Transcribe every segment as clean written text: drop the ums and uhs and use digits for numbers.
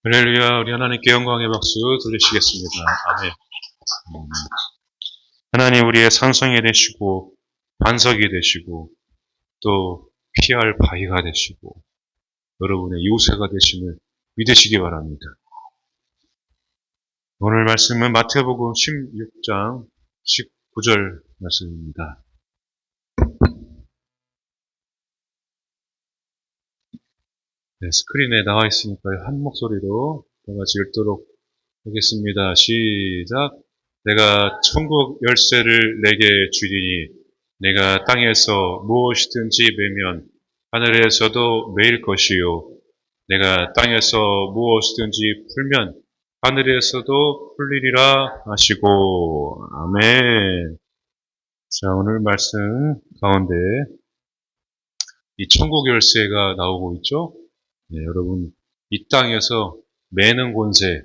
할렐루야, 우리 하나님께 영광의 박수 돌리시겠습니다. 아멘. 하나님 우리의 산성이 되시고 반석이 되시고 또 피할 바위가 되시고 여러분의 요새가 되심을 믿으시기 바랍니다. 오늘 말씀은 마태복음 16장 19절 말씀입니다. 네, 스크린에 나와 있으니까요. 한 목소리로 다 같이 읽도록 하겠습니다. 시작. 내가 천국 열쇠를 내게 주리니 내가 땅에서 무엇이든지 매면 하늘에서도 매일 것이요 내가 땅에서 무엇이든지 풀면 하늘에서도 풀리리라 하시고 아멘. 자, 오늘 말씀 가운데 이 천국 열쇠가 나오고 있죠. 네, 여러분 이 땅에서 매는 권세,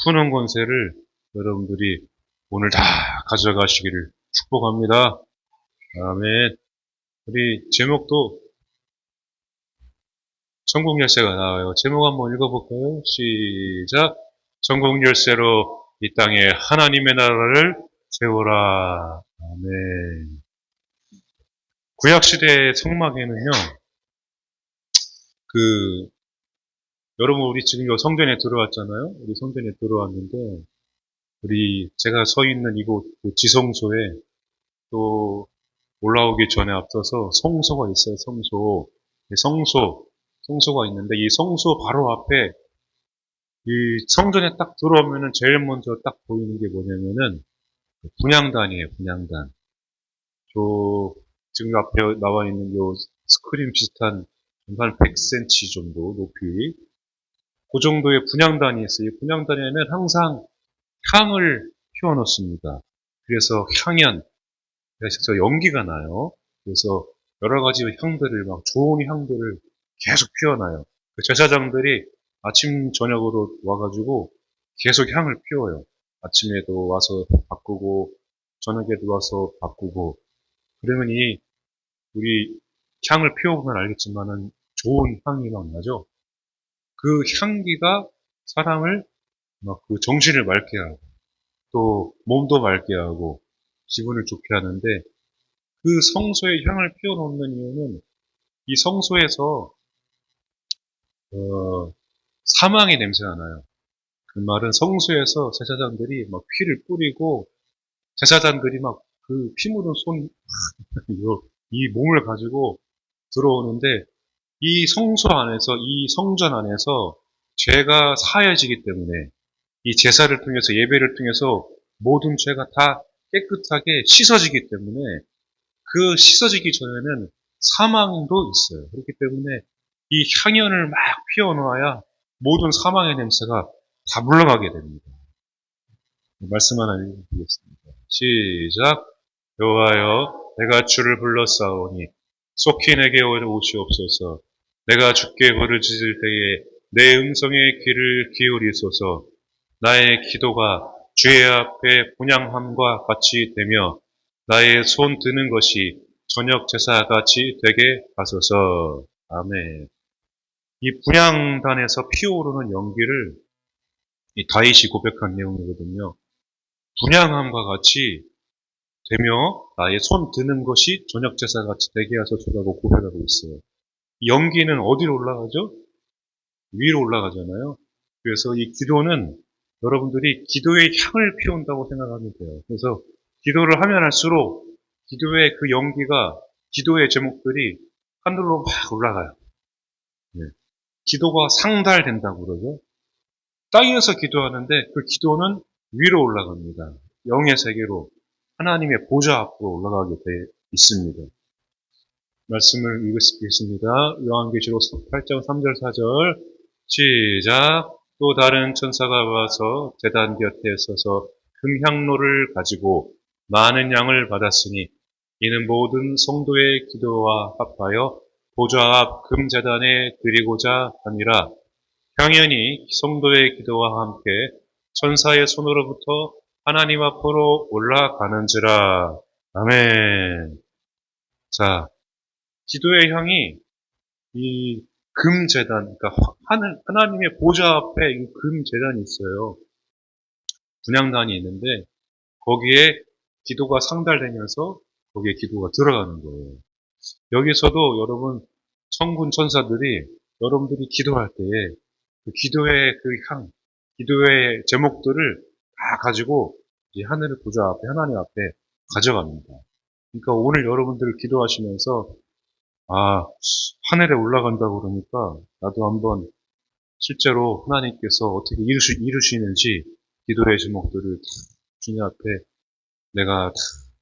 푸는 권세를 여러분들이 오늘 다 가져가시기를 축복합니다. 아멘. 우리 제목도 천국 열쇠가 나와요. 제목 한번 읽어볼까요? 시작. 천국 열쇠로 이 땅에 하나님의 나라를 세워라. 아멘. 구약시대의 성막에는요, 여러분 우리 지금 요 성전에 들어왔잖아요. 우리 성전에 들어왔는데, 제가 서 있는 이곳 지성소에 또 올라오기 전에 앞서서 성소가 있어요. 성소. 성소가 있는데 이 성소 바로 앞에 이 성전에 딱 들어오면은 제일 먼저 딱 보이는 게 뭐냐면은 분향단이에요. 분향단. 지금 앞에 나와 있는 요 스크린 비슷한 한 100cm 정도 높이 그 정도의 분향단이 있어요. 이 분향단에는 항상 향을 피워놓습니다. 그래서 그래서 연기가 나요. 그래서 여러 가지 향들을 좋은 향들을 계속 피워놔요. 그 제사장들이 아침 저녁으로 와가지고 계속 향을 피워요. 아침에도 와서 바꾸고 저녁에도 와서 바꾸고 그러면 우리 향을 피워보면 알겠지만은 좋은 향이 막 나죠. 그 향기가 사람을 그 정신을 맑게 하고 또 몸도 맑게 하고 기분을 좋게 하는데 그 성소에 향을 피워놓는 이유는 이 성소에서 사망의 냄새가 나요. 그 말은 성소에서 제사장들이 막 피를 뿌리고 제사장들이 막 그 피 묻은 이 몸을 가지고 들어오는데 이 성소 안에서 이 성전 안에서 죄가 사해지기 때문에 이 제사를 통해서 예배를 통해서 모든 죄가 다 깨끗하게 씻어지기 때문에 그 씻어지기 전에는 사망도 있어요. 그렇기 때문에 이 향연을 막 피워놓아야 모든 사망의 냄새가 다 물러가게 됩니다. 말씀 하나 읽어드리겠습니다. 시작. 여호와여 내가 주를 불렀사오니 속히 내게 오시옵소서. 내가 주께 부르짖을 때에 내 음성에 귀를 기울이소서. 나의 기도가 주의 앞에 분향함과 같이 되며 나의 손 드는 것이 저녁 제사같이 되게 하소서. 아멘. 이 분향단에서 피어오르는 연기를 이 다윗이 고백한 내용이거든요. 분향함과 같이 되며 나의 손 드는 것이 저녁 제사같이 되게 하소서라고 고백하고 있어요. 이 연기는 어디로 올라가죠? 위로 올라가잖아요. 그래서 이 기도는 여러분들이 기도의 향을 피운다고 생각하면 돼요. 그래서 기도를 하면 할수록 기도의 그 연기가 기도의 제목들이 하늘로 막 올라가요. 네. 기도가 상달된다고 그러죠. 땅에서 기도하는데 그 기도는 위로 올라갑니다. 영의 세계로 하나님의 보좌 앞으로 올라가게 돼 있습니다. 말씀을 읽겠습니다. 요한계시록 8장 3절 4절 시작. 또 다른 천사가 와서 제단 곁에 서서 금향로를 가지고 많은 양을 받았으니 이는 모든 성도의 기도와 합하여 보좌 앞 금제단에 드리고자 함이라. 향연이 성도의 기도와 함께 천사의 손으로부터 하나님 앞으로 올라가는지라. 아멘. 자, 기도의 향이 이 금제단, 그러니까 하나님의 보좌 앞에 이 금제단이 있어요. 분향단이 있는데 거기에 기도가 상달되면서 거기에 기도가 들어가는 거예요. 여기서도 여러분 천군 천사들이 여러분들이 기도할 때에 그 기도의 그 기도의 제목들을 다 가지고 이제 하늘의 보좌 앞에 하나님 앞에 가져갑니다. 그러니까 오늘 여러분들 기도하시면서 하늘에 올라간다고 그러니까 나도 한번 실제로 하나님께서 어떻게 이루시는지 기도의 제목들을 주님 앞에 내가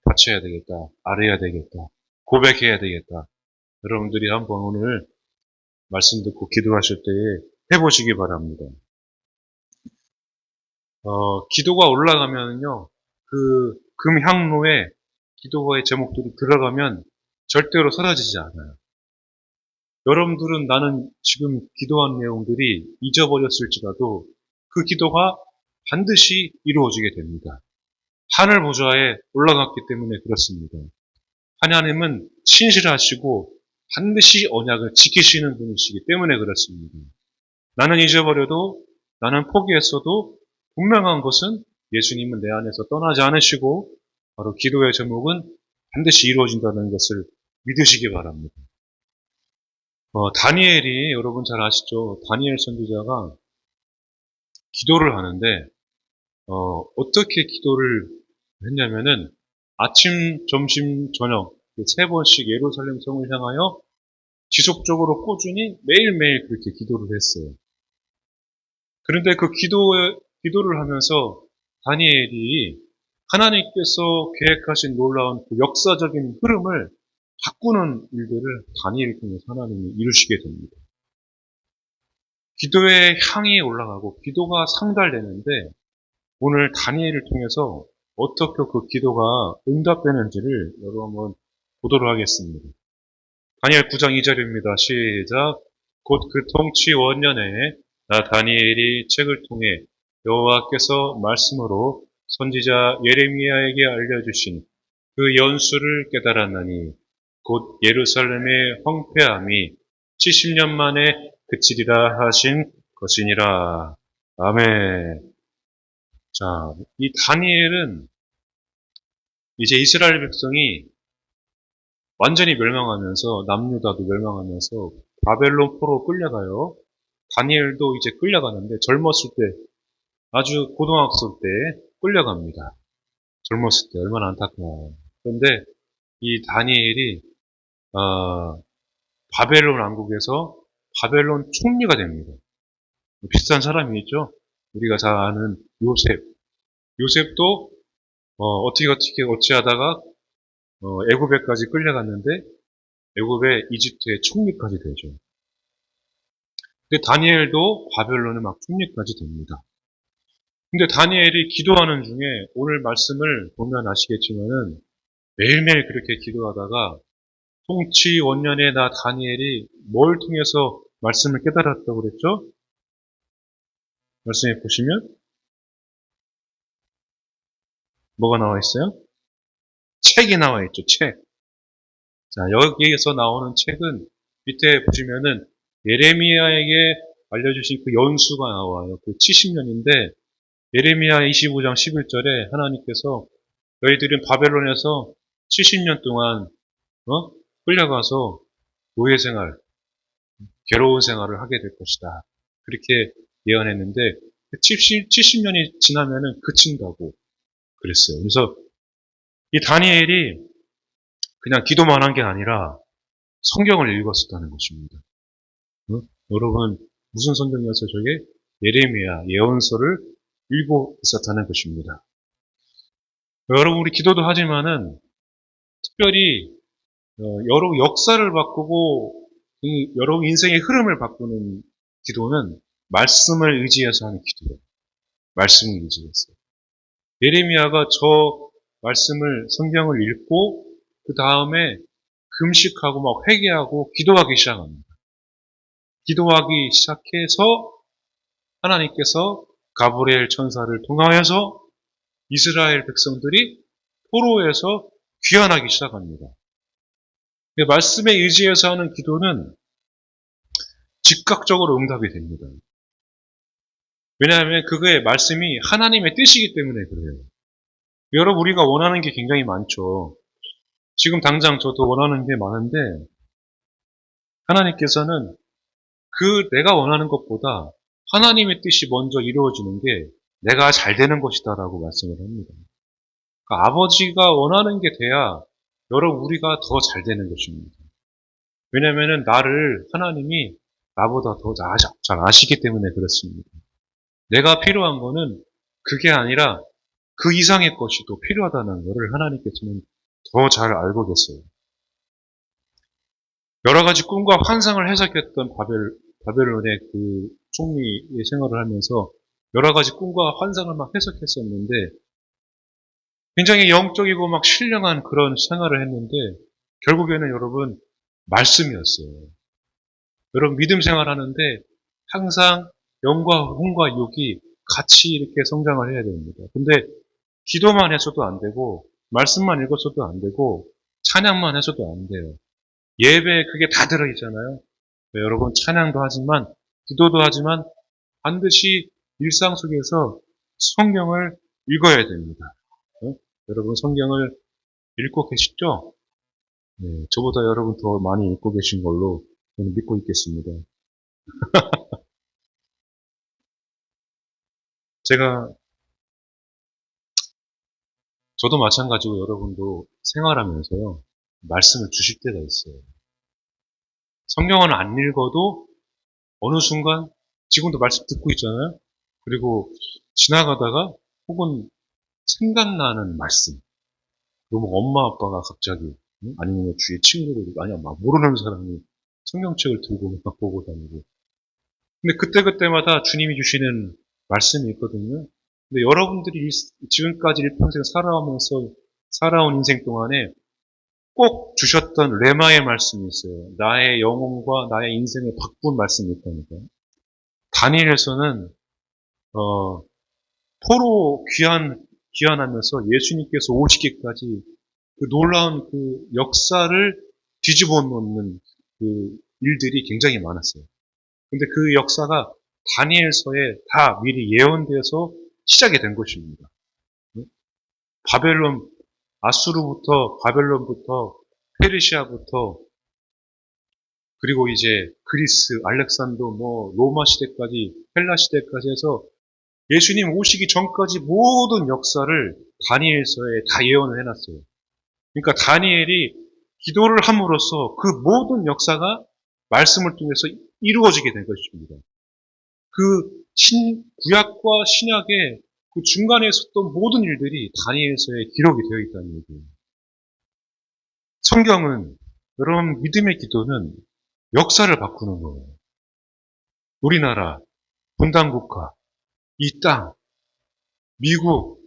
바쳐야 되겠다, 아뢰야 되겠다, 고백해야 되겠다. 여러분들이 한번 오늘 말씀 듣고 기도하실 때에 해보시기 바랍니다. 기도가 올라가면요, 그 금향로에 기도의 제목들이 들어가면 절대로 사라지지 않아요. 여러분들은 나는 지금 기도한 내용들이 잊어버렸을지라도 그 기도가 반드시 이루어지게 됩니다. 하늘 보좌에 올라갔기 때문에 그렇습니다. 하나님은 신실하시고 반드시 언약을 지키시는 분이시기 때문에 그렇습니다. 나는 잊어버려도 나는 포기했어도 분명한 것은 예수님은 내 안에서 떠나지 않으시고 바로 기도의 제목은 반드시 이루어진다는 것을 믿으시기 바랍니다. 다니엘이 여러분 잘 아시죠? 다니엘 선지자가 기도를 하는데 어떻게 기도를 했냐면은 아침, 점심, 저녁 세 번씩 예루살렘 성을 향하여 지속적으로 꾸준히 매일매일 그렇게 기도를 했어요. 그런데 그 기도를 하면서 다니엘이 하나님께서 계획하신 놀라운 그 역사적인 흐름을 바꾸는 일들을 다니엘을 통해서 하나님이 이루시게 됩니다. 기도의 향이 올라가고 기도가 상달되는데 오늘 다니엘을 통해서 어떻게 그 기도가 응답되는지를 여러분 한번 보도록 하겠습니다. 다니엘 9장 2절입니다. 시작. 곧 그 통치 원년에 나 다니엘이 책을 통해 여호와께서 말씀으로 선지자 예레미야에게 알려주신 그 연수를 깨달았나니 곧 예루살렘의 황폐함이 70년 만에 그치리라 하신 것이니라. 아멘. 자, 이 다니엘은 이제 이스라엘 백성이 완전히 멸망하면서 남유다도 멸망하면서 바벨론 포로 끌려가요. 다니엘도 이제 끌려가는데 젊었을 때 아주 고등학생 때 끌려갑니다. 젊었을 때 얼마나 안타까워요. 그런데 이 다니엘이 바벨론 왕국에서 바벨론 총리가 됩니다. 비슷한 사람이 있죠. 우리가 잘 아는 요셉. 요셉도 어찌하다가 애굽에까지 끌려갔는데 애굽의 이집트의 총리까지 되죠. 근데 다니엘도 바벨론의 막 총리까지 됩니다. 근데 다니엘이 기도하는 중에 오늘 말씀을 보면 아시겠지만은 매일매일 그렇게 기도하다가 통치 원년에 나 다니엘이 뭘 통해서 말씀을 깨달았다고 그랬죠? 말씀해 보시면 뭐가 나와 있어요? 책이 나와 있죠, 책. 자, 여기에서 나오는 책은 밑에 보시면은 예레미야에게 알려주신 그 연수가 나와요. 그 70년인데 예레미야 25장 11절에 하나님께서 너희들은 바벨론에서 70년 동안 끌려가서 노예 생활, 괴로운 생활을 하게 될 것이다. 그렇게 예언했는데 70년이 지나면은 그친다고 그랬어요. 그래서 이 다니엘이 그냥 기도만 한 게 아니라 성경을 읽었었다는 것입니다. 여러분 무슨 성경이었어요? 저게 예레미야 예언서를 읽고 있었다는 것입니다. 여러분 우리 기도도 하지만은 특별히 여러분 역사를 바꾸고 여러분 인생의 흐름을 바꾸는 기도는 말씀을 의지해서 하는 기도예요. 말씀을 의지해서. 예레미야가 저 말씀을 성경을 읽고 그 다음에 금식하고 막 회개하고 기도하기 시작합니다. 기도하기 시작해서 하나님께서 가브리엘 천사를 통하여서 이스라엘 백성들이 포로에서 귀환하기 시작합니다. 말씀에 의지해서 하는 기도는 즉각적으로 응답이 됩니다. 왜냐하면 그거의 말씀이 하나님의 뜻이기 때문에 그래요. 여러분, 우리가 원하는 게 굉장히 많죠. 지금 당장 저도 원하는 게 많은데 하나님께서는 내가 원하는 것보다 하나님의 뜻이 먼저 이루어지는 게 내가 잘 되는 것이다라고 말씀을 합니다. 그러니까 아버지가 원하는 게 돼야 여러분 우리가 더 잘 되는 것입니다. 왜냐하면 나를 하나님이 나보다 더 잘 아시기 때문에 그렇습니다. 내가 필요한 거는 그게 아니라 그 이상의 것이 또 필요하다는 것을 하나님께서는 더 잘 알고 계세요. 여러 가지 꿈과 환상을 해석했던 바벨론의 그 총리의 생활을 하면서 여러 가지 꿈과 환상을 막 해석했었는데 굉장히 영적이고 막 신령한 그런 생활을 했는데 결국에는 여러분 말씀이었어요. 여러분 믿음 생활하는데 항상 영과 혼과 육이 같이 이렇게 성장을 해야 됩니다. 근데 기도만 해서도 안 되고 말씀만 읽어서도 안 되고 찬양만 해서도 안 돼요. 예배에 그게 다 들어있잖아요. 네, 여러분 찬양도 하지만 기도도 하지만 반드시 일상 속에서 성경을 읽어야 됩니다. 여러분 성경을 읽고 계시죠? 네, 저보다 여러분 더 많이 읽고 계신 걸로 저는 믿고 있겠습니다. 저도 마찬가지고 여러분도 생활하면서요, 말씀을 주실 때가 있어요. 성경은 안 읽어도 어느 순간 지금도 말씀 듣고 있잖아요. 그리고 지나가다가 혹은 생각나는 말씀. 그리고 엄마 아빠가 갑자기 아니면 주위에 친구들이 아니야 막 모르는 사람이 성경책을 들고 막 보고 다니고. 근데 그때그때마다 주님이 주시는 말씀이 있거든요. 근데 여러분들이 지금까지 일평생 살아오면서 살아온 인생 동안에 꼭 주셨던 레마의 말씀이 있어요. 나의 영혼과 나의 인생을 바꾼 말씀이 있다니까요. 다니엘에서는 포로 귀환하면서 예수님께서 오시기까지 그 놀라운 그 역사를 뒤집어 놓는 그 일들이 굉장히 많았어요. 근데 그 역사가 다니엘서에 다 미리 예언돼서 시작이 된 것입니다. 바벨론, 아수르부터 바벨론부터 페르시아부터 그리고 이제 그리스, 알렉산더, 로마 시대까지, 헬라 시대까지 해서 예수님 오시기 전까지 모든 역사를 다니엘서에 다 예언을 해놨어요. 그러니까 다니엘이 기도를 함으로써 그 모든 역사가 말씀을 통해서 이루어지게 된 것입니다. 구약과 신약의 그 중간에 있었던 모든 일들이 다니엘서에 기록이 되어 있다는 얘기예요. 성경은, 여러분 믿음의 기도는 역사를 바꾸는 거예요. 우리나라, 분단국가, 이 땅, 미국,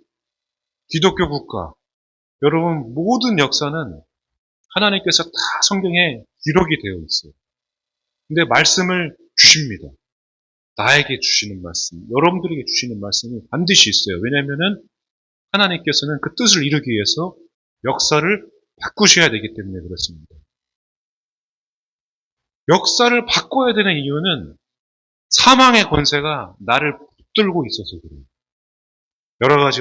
기독교 국가, 여러분 모든 역사는 하나님께서 다 성경에 기록이 되어 있어요. 근데 말씀을 주십니다. 나에게 주시는 말씀, 여러분들에게 주시는 말씀이 반드시 있어요. 왜냐하면은 하나님께서는 그 뜻을 이루기 위해서 역사를 바꾸셔야 되기 때문에 그렇습니다. 역사를 바꿔야 되는 이유는 사망의 권세가 나를 붙들고 있어서 그래요. 여러 가지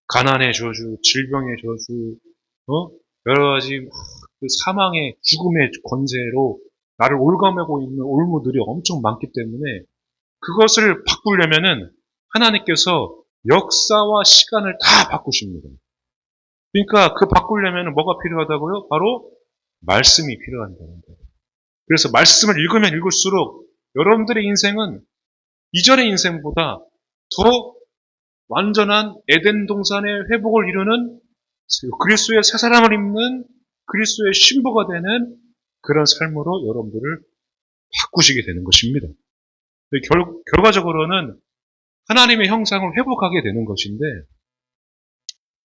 가난의 저주, 질병의 저주, 여러 가지 그 사망의 죽음의 권세로 나를 올가매고 있는 올무들이 엄청 많기 때문에 그것을 바꾸려면은 하나님께서 역사와 시간을 다 바꾸십니다. 그러니까 그 바꾸려면 뭐가 필요하다고요? 바로 말씀이 필요한다는 거예요. 그래서 말씀을 읽으면 읽을수록 여러분들의 인생은 이전의 인생보다 더 완전한 에덴 동산의 회복을 이루는 그리스도의 새 사람을 입는 그리스도의 신부가 되는 그런 삶으로 여러분들을 바꾸시게 되는 것입니다. 결과적으로는 하나님의 형상을 회복하게 되는 것인데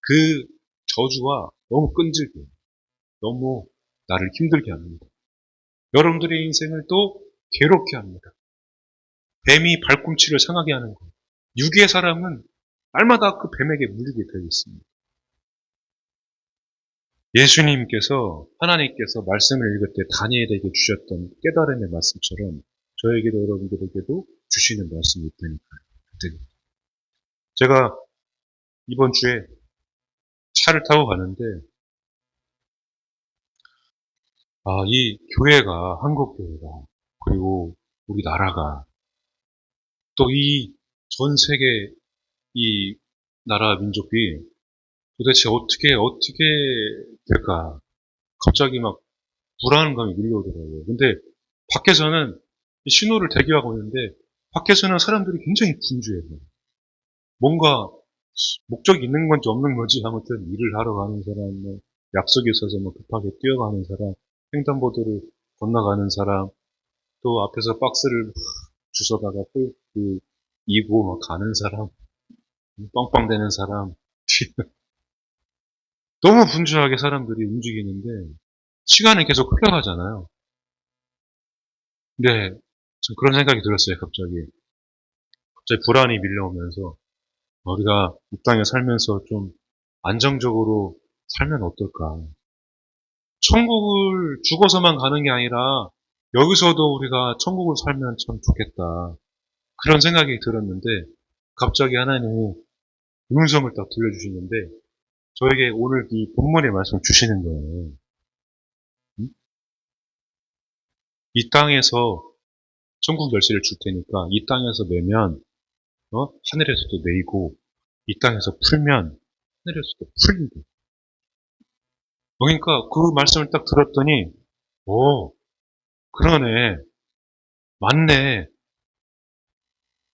그 저주와 너무 끈질겨요. 너무 나를 힘들게 합니다. 여러분들의 인생을 또 괴롭게 합니다. 뱀이 발꿈치를 상하게 하는 것. 육의 사람은 날마다 그 뱀에게 물리게 되어 있습니다. 예수님께서, 하나님께서 말씀을 읽을 때 다니엘에게 주셨던 깨달음의 말씀처럼 저에게도 여러분들에게도 주시는 말씀이 있다니까요. 제가 이번 주에 차를 타고 가는데, 이 교회가, 한국 교회가, 그리고 우리나라가, 또 이 전 세계 이 나라 민족이 도대체 어떻게 될까? 갑자기 막 불안감이 밀려오더라고요. 근데 밖에서는 신호를 대기하고 있는데, 밖에서는 사람들이 굉장히 분주해요. 뭔가 목적이 있는 건지 없는 건지, 아무튼 일을 하러 가는 사람, 뭐 약속이 있어서 뭐 급하게 뛰어가는 사람, 횡단보도를 건너가는 사람, 또 앞에서 박스를 주워다가 이고 막 가는 사람, 빵빵대는 사람, 너무 분주하게 사람들이 움직이는데 시간은 계속 흘러가잖아요. 근데 좀 그런 생각이 들었어요. 갑자기 불안이 밀려오면서 우리가 이 땅에 살면서 좀 안정적으로 살면 어떨까? 천국을 죽어서만 가는 게 아니라 여기서도 우리가 천국을 살면 참 좋겠다. 그런 생각이 들었는데 갑자기 하나님이 음성을 딱 들려주시는데 저에게 오늘 이 본문의 말씀을 주시는 거예요. 음? 이 땅에서 천국 열쇠를 줄 테니까 이 땅에서 매면 하늘에서도 매이고 이 땅에서 풀면 하늘에서도 풀린다. 그러니까 그 말씀을 딱 들었더니 그러네. 맞네.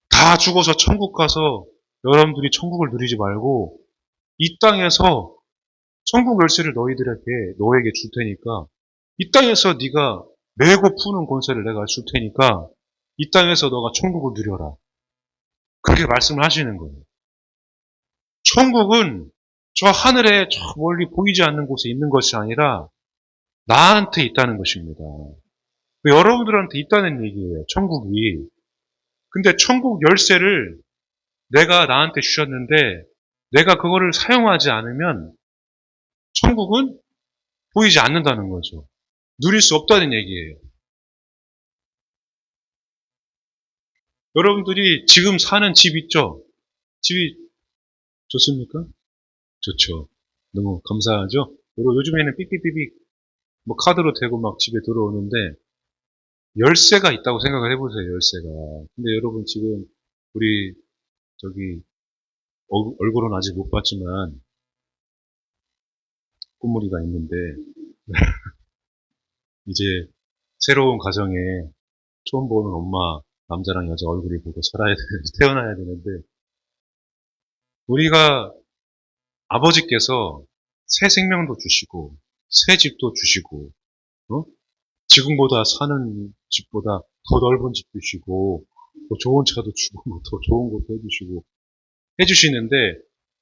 다 죽어서 천국 가서 여러분들이 천국을 누리지 말고 이 땅에서 천국 열쇠를 너에게 줄 테니까 이 땅에서 네가 메고 푸는 권세를 내가 줄 테니까 이 땅에서 너가 천국을 누려라. 그렇게 말씀을 하시는 거예요. 천국은 저 하늘에 저 멀리 보이지 않는 곳에 있는 것이 아니라 나한테 있다는 것입니다. 여러분들한테 있다는 얘기예요. 천국이. 근데 천국 열쇠를 내가 나한테 주셨는데 내가 그거를 사용하지 않으면 천국은 보이지 않는다는 거죠. 누릴 수 없다는 얘기예요. 여러분들이 지금 사는 집 있죠? 집이 좋습니까? 좋죠. 너무 감사하죠? 그리고 요즘에는 삑삑삑삑 뭐 카드로 대고 막 집에 들어오는데 열쇠가 있다고 생각을 해보세요. 열쇠가. 근데 여러분 지금 우리 저기 얼굴은 아직 못 봤지만 꽃무늬가 있는데 이제 새로운 가정에 처음 보는 엄마 남자랑 여자 얼굴을 보고 태어나야 되는데 우리가 아버지께서 새 생명도 주시고 새 집도 주시고 어? 지금보다 사는 집보다 더 넓은 집 주시고 뭐 좋은 차도 주고 뭐 더 좋은 것도 해주시는데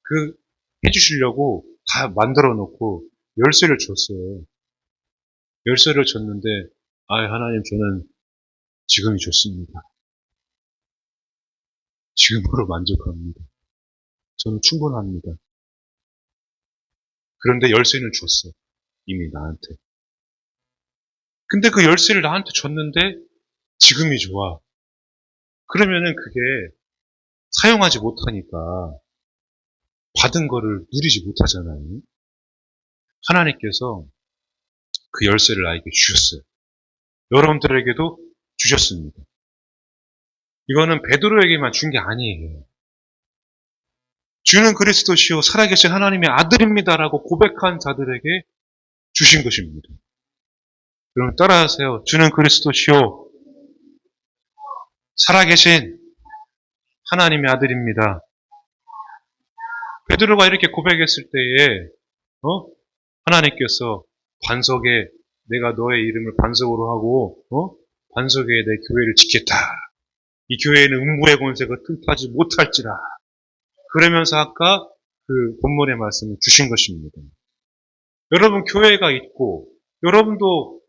그 해주시려고 다 만들어 놓고 열쇠를 줬어요. 열쇠를 줬는데 하나님 저는 지금이 좋습니다. 지금으로 만족합니다. 저는 충분합니다. 그런데 열쇠는 줬어. 이미 나한테. 근데 그 열쇠를 나한테 줬는데 지금이 좋아. 그러면은 그게 사용하지 못하니까 받은 거를 누리지 못하잖아요. 하나님께서 그 열쇠를 나에게 주셨어요. 여러분들에게도 주셨습니다. 이거는 베드로에게만 준 게 아니에요. 주는 그리스도시요 살아계신 하나님의 아들입니다라고 고백한 자들에게 주신 것입니다. 여러분 따라하세요. 주는 그리스도시요 살아계신 하나님의 아들입니다. 베드로가 이렇게 고백했을 때에 하나님께서 반석에 내가 너의 이름을 반석으로 하고 반석에 내 교회를 짓겠다. 이 교회에는 음부의 권세가 틈타지 못할지라. 그러면서 아까 그 본문의 말씀을 주신 것입니다. 여러분 교회가 있고 여러분도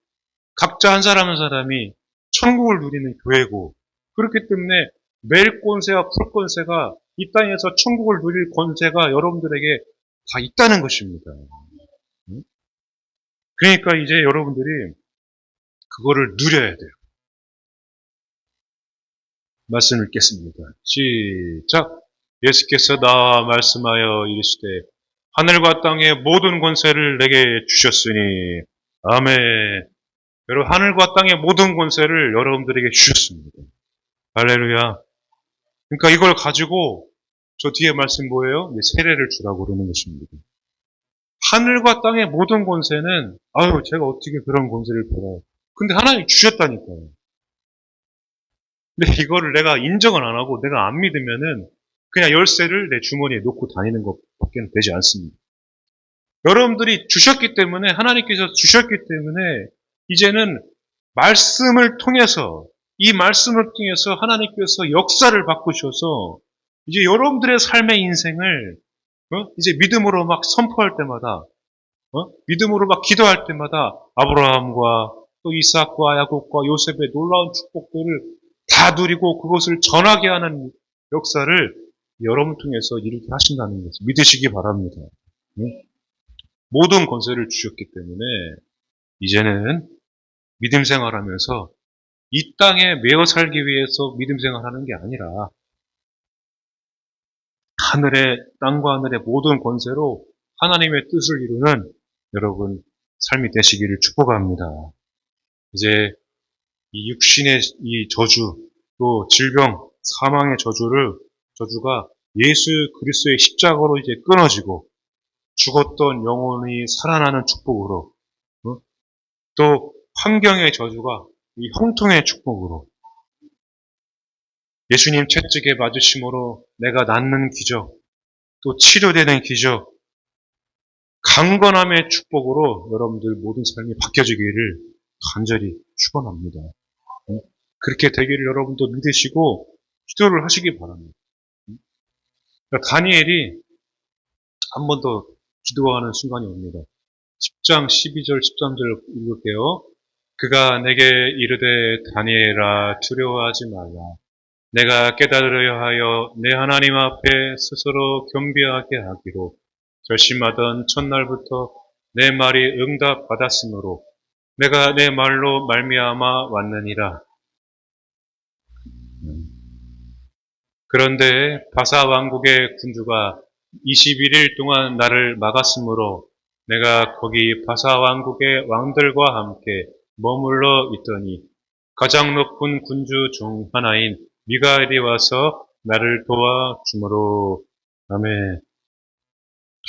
각자 한 사람 한 사람이 천국을 누리는 교회고 그렇기 때문에 멜 권세와 풀 권세가 이 땅에서 천국을 누릴 권세가 여러분들에게 다 있다는 것입니다. 그러니까 이제 여러분들이 그거를 누려야 돼요. 말씀 읽겠습니다. 시작. 예수께서 나와 말씀하여 이르시되 하늘과 땅의 모든 권세를 내게 주셨으니 아멘. 여러분 하늘과 땅의 모든 권세를 여러분들에게 주셨습니다. 할렐루야. 그러니까 이걸 가지고 저 뒤에 말씀 뭐예요? 세례를 주라고 그러는 것입니다. 하늘과 땅의 모든 권세는 아유 제가 어떻게 그런 권세를 받아요. 근데 하나님 주셨다니까요. 근데 이거를 내가 인정을 안 하고 내가 안 믿으면은 그냥 열쇠를 내 주머니에 놓고 다니는 것밖에 되지 않습니다. 여러분들이 주셨기 때문에 하나님께서 주셨기 때문에 이제는 말씀을 통해서 이 말씀을 통해서 하나님께서 역사를 바꾸셔서 이제 여러분들의 삶의 인생을 이제 믿음으로 막 선포할 때마다 믿음으로 막 기도할 때마다 아브라함과 또 이삭과 야곱과 요셉의 놀라운 축복들을 다 누리고 그것을 전하게 하는 역사를 여러분 통해서 이루게 하신다는 것을 믿으시기 바랍니다. 모든 권세를 주셨기 때문에 이제는 믿음 생활하면서 이 땅에 매어 살기 위해서 믿음 생활하는 게 아니라 하늘의 땅과 하늘의 모든 권세로 하나님의 뜻을 이루는 여러분 삶이 되시기를 축복합니다. 이제 이 육신의 이 저주 또 질병 사망의 저주가 예수 그리스도의 십자가로 이제 끊어지고 죽었던 영혼이 살아나는 축복으로 또 환경의 저주가 이 형통의 축복으로 예수님 채찍에 맞으심으로 내가 낫는 기적 또 치료되는 기적 강건함의 축복으로 여러분들 모든 삶이 바뀌어지기를 간절히 축원합니다. 그렇게 되기를 여러분도 믿으시고 기도를 하시기 바랍니다. 그러니까 다니엘이 한 번 더 기도하는 순간이 옵니다. 10장 12절 13절 읽을게요. 그가 내게 이르되 다니엘아 두려워하지 말라. 내가 깨달으려 하여 내 하나님 앞에 스스로 겸비하게 하기로 결심하던 첫날부터 내 말이 응답받았으므로 내가 내 말로 말미암아 왔느니라. 그런데 바사 왕국의 군주가 21일 동안 나를 막았으므로 내가 거기 바사 왕국의 왕들과 함께 머물러 있더니 가장 높은 군주 중 하나인 미가엘이 와서 나를 도와주므로 아멘.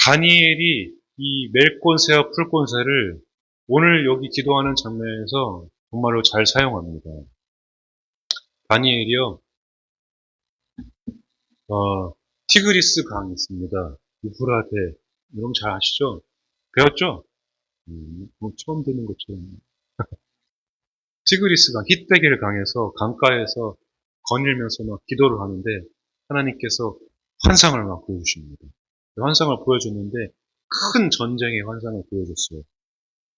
다니엘이 이 멜권세와 풀권세를 오늘 여기 기도하는 장면에서 정말로 잘 사용합니다. 다니엘이요. 티그리스 강이 있습니다. 유프라테. 여러분 잘 아시죠? 배웠죠? 뭐 처음 듣는 것처럼. 티그리스 강, 히데길 강에서 강가에서 거닐면서 막 기도를 하는데 하나님께서 환상을 막 보여주십니다. 환상을 보여줬는데 큰 전쟁의 환상을 보여줬어요.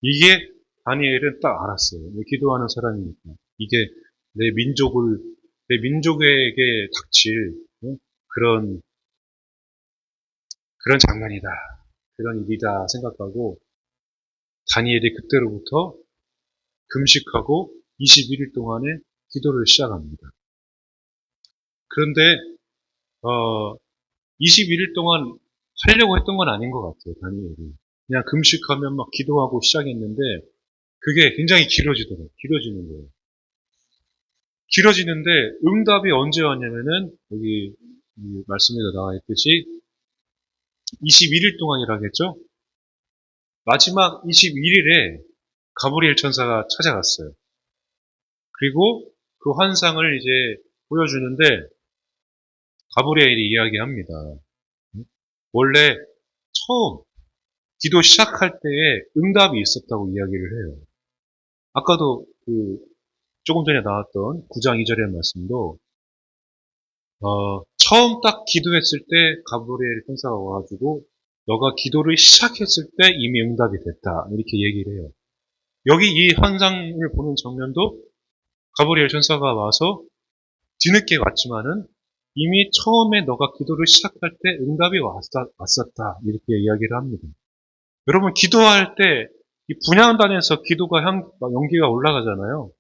이게 다니엘은 딱 알았어요. 기도하는 사람이니까. 이게 내 민족에게 닥칠 그런 장면이다. 그런 일이다 생각하고 다니엘이 그때로부터 금식하고 21일 동안에 기도를 시작합니다. 그런데 21일 동안 하려고 했던 건 아닌 것 같아요. 다니엘이. 그냥 금식하면 막 기도하고 시작했는데 그게 굉장히 길어지는 거예요. 길어지는데 응답이 언제 왔냐면은 여기 말씀에도 나와 있듯이 21일 동안이라겠죠? 마지막 21일에 가브리엘 천사가 찾아갔어요. 그리고 그 환상을 이제 보여주는데 가브리엘이 이야기합니다. 원래 처음 기도 시작할 때에 응답이 있었다고 이야기를 해요. 아까도 조금 전에 나왔던 9장 2절의 말씀도 처음 딱 기도했을 때 가브리엘 천사가 와가지고 너가 기도를 시작했을 때 이미 응답이 됐다 이렇게 얘기를 해요. 여기 이 환상을 보는 장면도 가브리엘 천사가 와서 뒤늦게 왔지만은 이미 처음에 너가 기도를 시작할 때 응답이 왔었다 이렇게 이야기를 합니다. 여러분 기도할 때 이 분향단에서 기도가 연기가 올라가잖아요.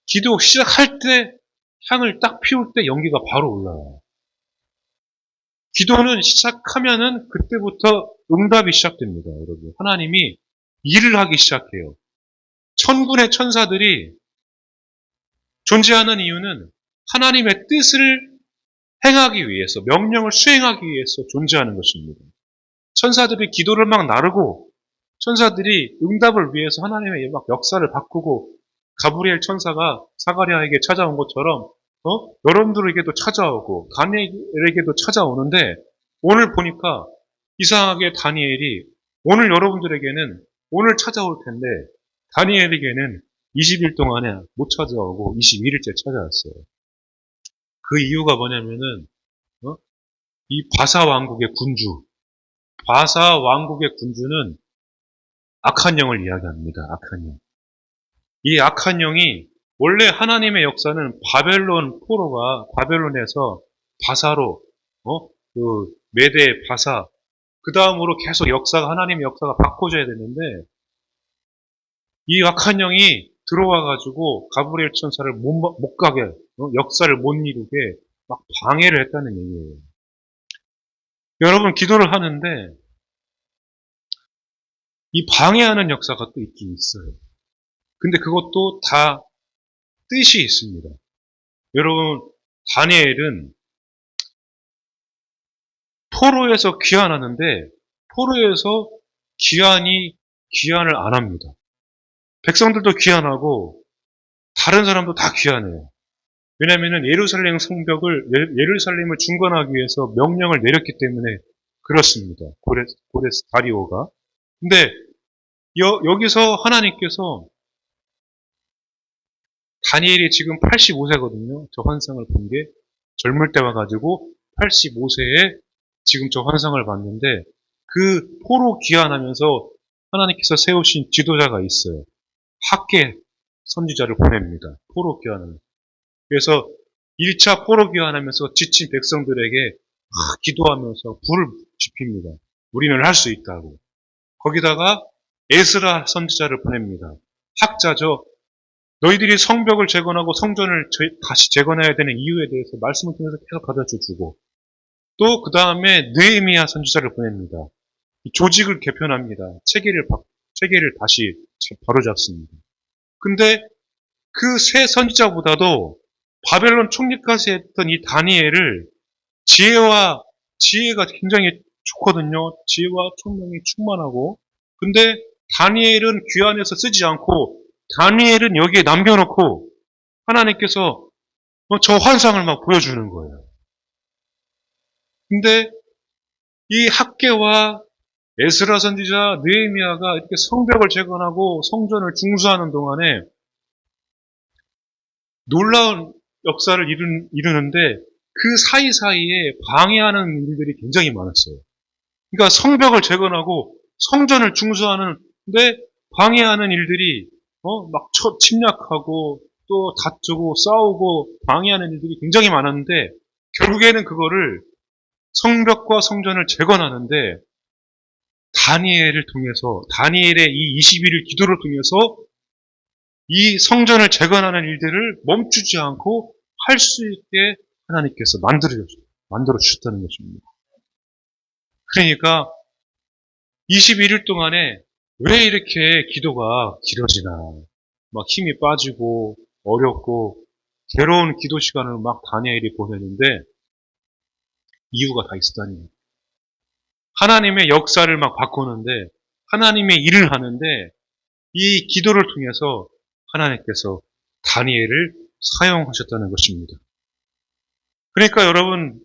기도 시작할 때 향을 딱 피울 때 연기가 바로 올라와요. 기도는 시작하면은 그때부터 응답이 시작됩니다, 여러분. 하나님이 일을 하기 시작해요. 천군의 천사들이 존재하는 이유는 하나님의 뜻을 행하기 위해서, 명령을 수행하기 위해서 존재하는 것입니다. 천사들이 기도를 막 나르고, 천사들이 응답을 위해서 하나님의 막 역사를 바꾸고, 가브리엘 천사가 사가랴에게 찾아온 것처럼, 여러분들에게도 찾아오고, 다니엘에게도 찾아오는데, 오늘 보니까 이상하게 다니엘이, 오늘 여러분들에게는 오늘 찾아올 텐데, 다니엘에게는 20일 동안에 못 찾아오고 21일째 찾아왔어요. 그 이유가 뭐냐면은, 이 바사 왕국의 군주, 바사 왕국의 군주는 악한 영을 이야기합니다. 악한 영. 이 악한 영이 원래 하나님의 역사는 바벨론 포로가 바벨론에서 바사로 그 메대 바사 그 다음으로 계속 역사가 하나님의 역사가 바꿔져야 되는데 이 악한 영이 들어와가지고 가브리엘 천사를 못 가게 역사를 못 이루게 막 방해를 했다는 얘기예요. 여러분 기도를 하는데 이 방해하는 역사가 또 있긴 있어요. 근데 그것도 다 뜻이 있습니다. 여러분 다니엘은 포로에서 귀환하는데 포로에서 귀환을 안 합니다. 백성들도 귀환하고 다른 사람도 다 귀환해요. 왜냐하면 예루살렘 성벽을 예루살렘을 중건하기 위해서 명령을 내렸기 때문에 그렇습니다. 고레스 다리오가. 근데 여기서 하나님께서 다니엘이 지금 85세거든요. 저 환상을 본 게 젊을 때 와가지고 85세에 지금 저 환상을 봤는데 그 포로 귀환하면서 하나님께서 세우신 지도자가 있어요. 학계 선지자를 보냅니다. 포로 귀환을. 그래서 1차 포로 귀환하면서 지친 백성들에게 기도하면서 불을 지핍니다. 우리는 할 수 있다고. 거기다가 에스라 선지자를 보냅니다. 학자죠. 너희들이 성벽을 재건하고 성전을 다시 재건해야 되는 이유에 대해서 말씀을 통해서 계속 가르쳐 주고 또 그 다음에 느헤미야 선지자를 보냅니다. 조직을 개편합니다. 체계를 다시 바로잡습니다. 근데 그 세 선지자보다도 바벨론 총리까지 했던 이 다니엘을 지혜가 굉장히 좋거든요. 지혜와 총명이 충만하고. 근데 다니엘은 귀환해서 쓰지 않고 다니엘은 여기에 남겨놓고 하나님께서 저 환상을 막 보여주는 거예요. 근데 이 학계와 에스라 선지자, 느헤미야가 이렇게 성벽을 재건하고 성전을 중수하는 동안에 놀라운 역사를 이루는데 그 사이사이에 방해하는 일들이 굉장히 많았어요. 그러니까 성벽을 재건하고 성전을 중수하는데 방해하는 일들이 막 침략하고 또 다투고 싸우고 방해하는 일들이 굉장히 많았는데 결국에는 그거를 성벽과 성전을 재건하는데 다니엘을 통해서 다니엘의 이 21일 기도를 통해서 이 성전을 재건하는 일들을 멈추지 않고 할 수 있게 하나님께서 만들어 주셨다는 것입니다. 그러니까 21일 동안에 왜 이렇게 기도가 길어지나 막 힘이 빠지고 어렵고 괴로운 기도 시간을 막 다니엘이 보내는데 이유가 다 있었다니. 하나님의 역사를 막 바꾸는데 하나님의 일을 하는데 이 기도를 통해서 하나님께서 다니엘을 사용하셨다는 것입니다. 그러니까 여러분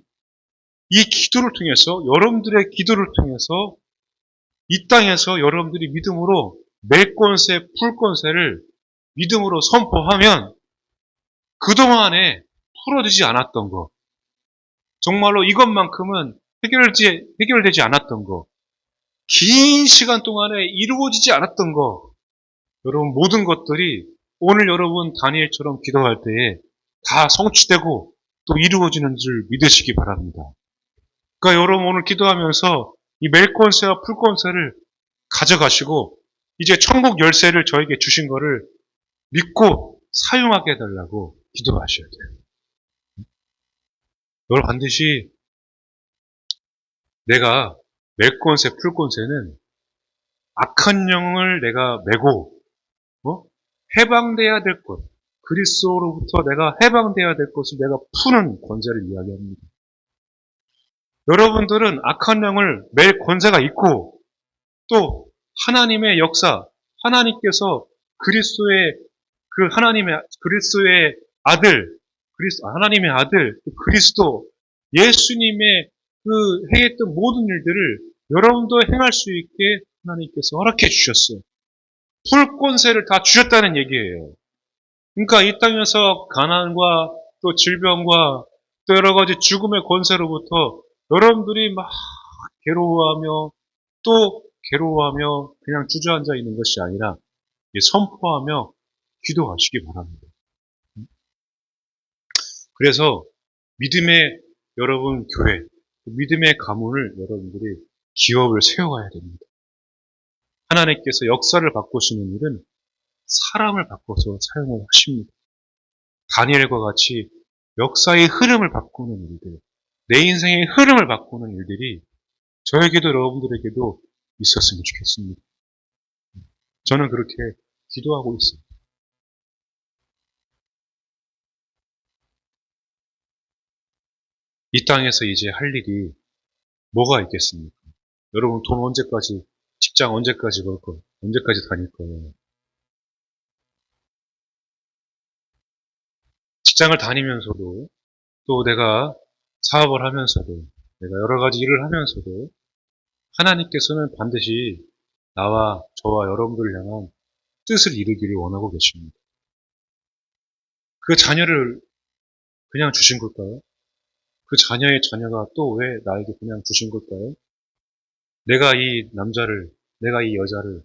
이 기도를 통해서 여러분들의 기도를 통해서 이 땅에서 여러분들이 믿음으로 멜권세, 풀권세를 믿음으로 선포하면 그동안에 풀어지지 않았던 거 정말로 이것만큼은 해결되지 않았던 거 긴 시간 동안에 이루어지지 않았던 거 여러분 모든 것들이 오늘 여러분 다니엘처럼 기도할 때에 다 성취되고 또 이루어지는 줄 믿으시기 바랍니다. 그러니까 여러분 오늘 기도하면서 이 멜권세와 풀권세를 가져가시고 이제 천국 열쇠를 저에게 주신 거를 믿고 사용하게 해달라고 기도하셔야 돼요. 이걸 반드시 내가 맬 권세, 풀 권세는 악한 영을 내가 메고 해방돼야 될 것, 그리스도로부터 내가 해방돼야 될 것을 내가 푸는 권세를 이야기합니다. 여러분들은 악한 영을 맬 권세가 있고 또 하나님의 역사, 하나님께서 그리스도의 그리스도의 아들, 하나님의 아들, 그리스도, 예수님의 그 행했던 모든 일들을 여러분도 행할 수 있게 하나님께서 허락해 주셨어요. 풀권세를 다 주셨다는 얘기예요. 그러니까 이 땅에서 가난과 또 질병과 또 여러 가지 죽음의 권세로부터 여러분들이 막 괴로워하며 또 괴로워하며 그냥 주저앉아 있는 것이 아니라 선포하며 기도하시기 바랍니다. 그래서 믿음의 여러분 교회, 믿음의 가문을 여러분들이 기업을 세워가야 됩니다. 하나님께서 역사를 바꾸시는 일은 사람을 바꿔서 사용을 하십니다. 다니엘과 같이 역사의 흐름을 바꾸는 일들, 내 인생의 흐름을 바꾸는 일들이 저에게도 여러분들에게도 있었으면 좋겠습니다. 저는 그렇게 기도하고 있습니다. 이 땅에서 이제 할 일이 뭐가 있겠습니까? 여러분 돈 언제까지, 직장 언제까지 벌 거예요? 언제까지 다닐 거예요? 직장을 다니면서도 또 내가 사업을 하면서도 내가 여러 가지 일을 하면서도 하나님께서는 반드시 나와 저와 여러분들을 향한 뜻을 이루기를 원하고 계십니다. 그 자녀를 그냥 주신 걸까요? 그 자녀의 자녀가 또 왜 나에게 그냥 주신 걸까요? 내가 이 남자를, 내가 이 여자를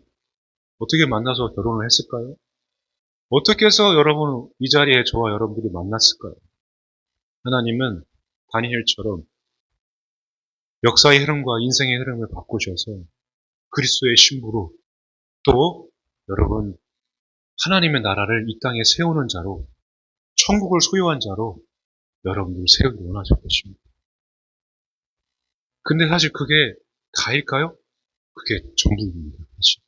어떻게 만나서 결혼을 했을까요? 어떻게 해서 여러분 이 자리에 저와 여러분들이 만났을까요? 하나님은 다니엘처럼 역사의 흐름과 인생의 흐름을 바꾸셔서 그리스도의 신부로 또 여러분 하나님의 나라를 이 땅에 세우는 자로 천국을 소유한 자로 여러분들을 세우기 원하실 것입니다. 근데 사실 그게 다일까요? 그게 전부입니다. 사실.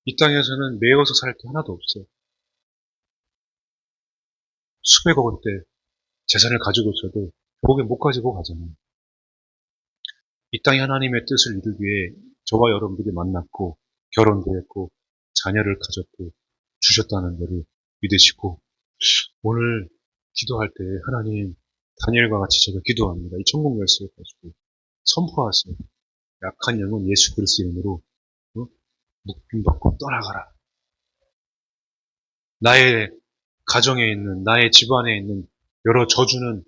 이 땅에서는 매여서 살 게 하나도 없어요. 수백억 원대 재산을 가지고 있어도 결국에 못 가지고 가잖아요. 이 땅에 하나님의 뜻을 이루기 위해 저와 여러분들이 만났고 결혼도 했고 자녀를 가졌고 주셨다는 것을 믿으시고 오늘 기도할 때 하나님 다니엘과 같이 제가 기도합니다. 이 천국 열쇠를 가지고 선포하세요. 약한 영은 예수 그리스도 이름으로 묶임받고 떠나가라. 나의 가정에 있는 나의 집안에 있는 여러 저주는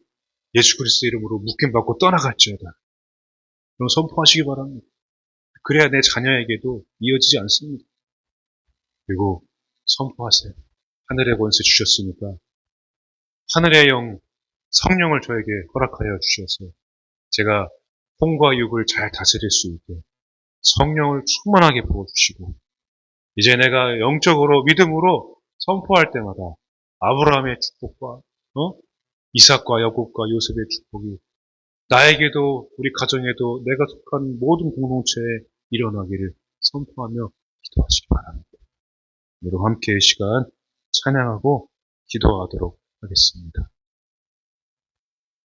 예수 그리스도 이름으로 묶임받고 떠나갈지어다. 그럼 선포하시기 바랍니다. 그래야 내 자녀에게도 이어지지 않습니다. 그리고 선포하세요. 하늘의 권세 주셨으니까 하늘의 영 성령을 저에게 허락하여 주셔서 제가 혼과 육을 잘 다스릴 수 있게 성령을 충만하게 부어주시고 이제 내가 영적으로 믿음으로 선포할 때마다 아브라함의 축복과 이삭과 야곱과 요셉의 축복이 나에게도 우리 가정에도 내가 속한 모든 공동체에 일어나기를 선포하며 기도하시기 바랍니다. 여러분 함께 이 시간 찬양하고 기도하도록 하겠습니다.